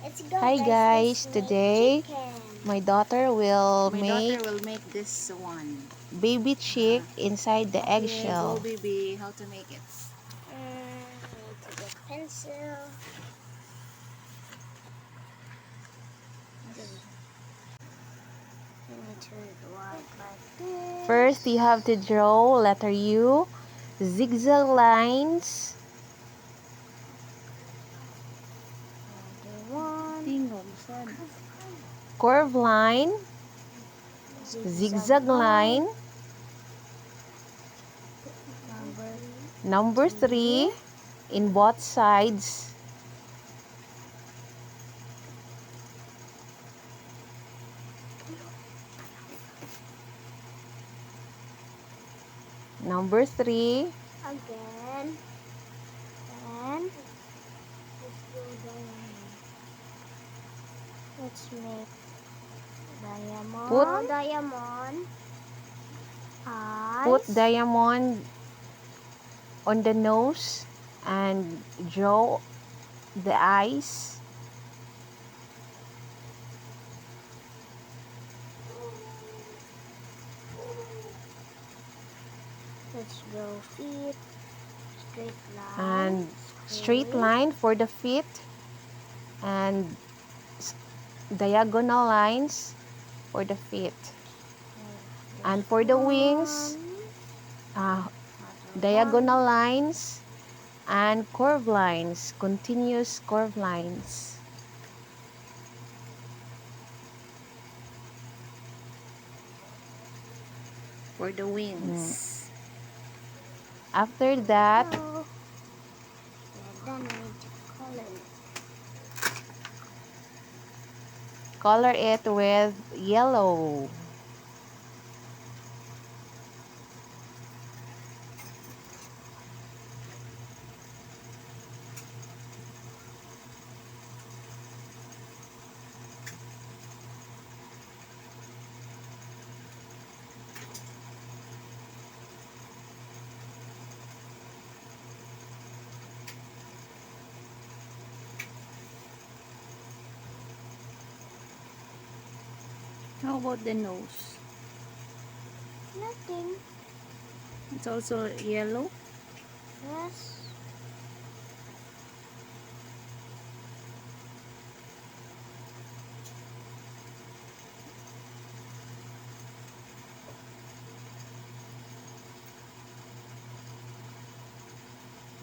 Let's go, Hi guys, let's make today chicken. my daughter will My make daughter will make this one. baby chick inside the Okay, go eggshell. baby, how to make it? Need to get pencil. I need to write like this. First, you have to draw letter U, zigzag lines, One, Tingog, sad. curve line, zigzag line, number 3 in both sides, number 3, again, and let's make Put- diamond, eyes, put diamond on the nose and draw the eyes. let's draw feet, straight line, And straight line for the feet and diagonal lines for the feet. And for the wings, diagonal lines and curve lines, continuous curve lines. For the wings. After that, then we need to color it. color it with yellow. How about the nose? Nothing. It's also yellow. Yes.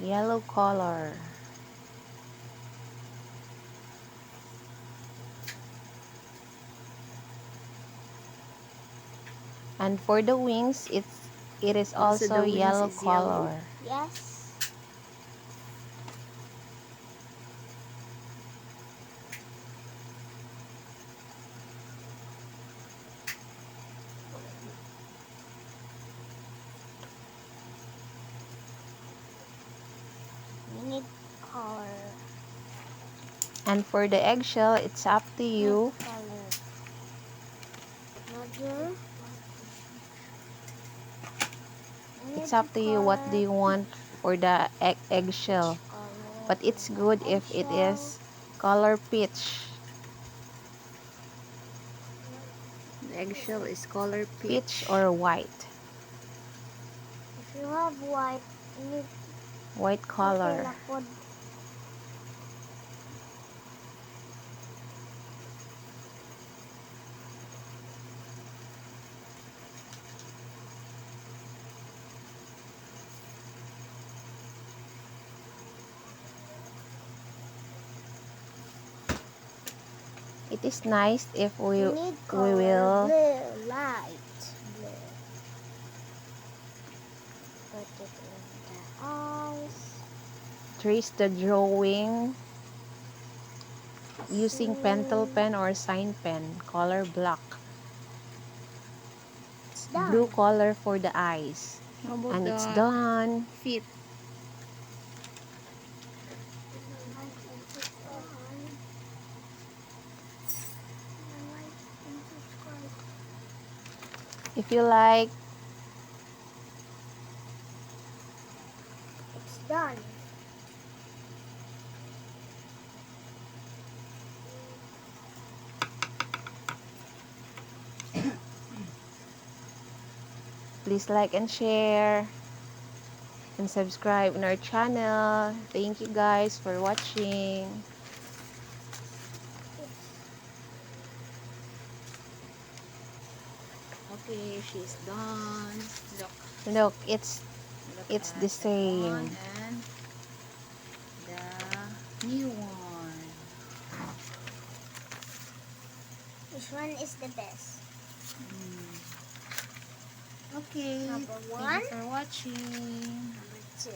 Yellow color. And for the wings, it is also The wings yellow is color. yellow. Yes. We need color. And for the eggshell, it's up to you. Color. Another. It's up to you what do you want for the eggshell. But it's good if it is color peach. The eggshell is color Peach peach. or white. If you have white, you need White color. It is nice if we need color will blue, light blue. Put it in the eyes. trace the drawing using pentel pen or sign pen, color black. It's done. Blue color for the eyes. How about And the it's done. feet? If you like, It's done. Please like and share and subscribe in our channel. Thank you guys for watching. Okay, she's done. Look, Look, it's look the at that one same. and the new one. Which one is the best? Okay, Number thank one. you for watching. Number two.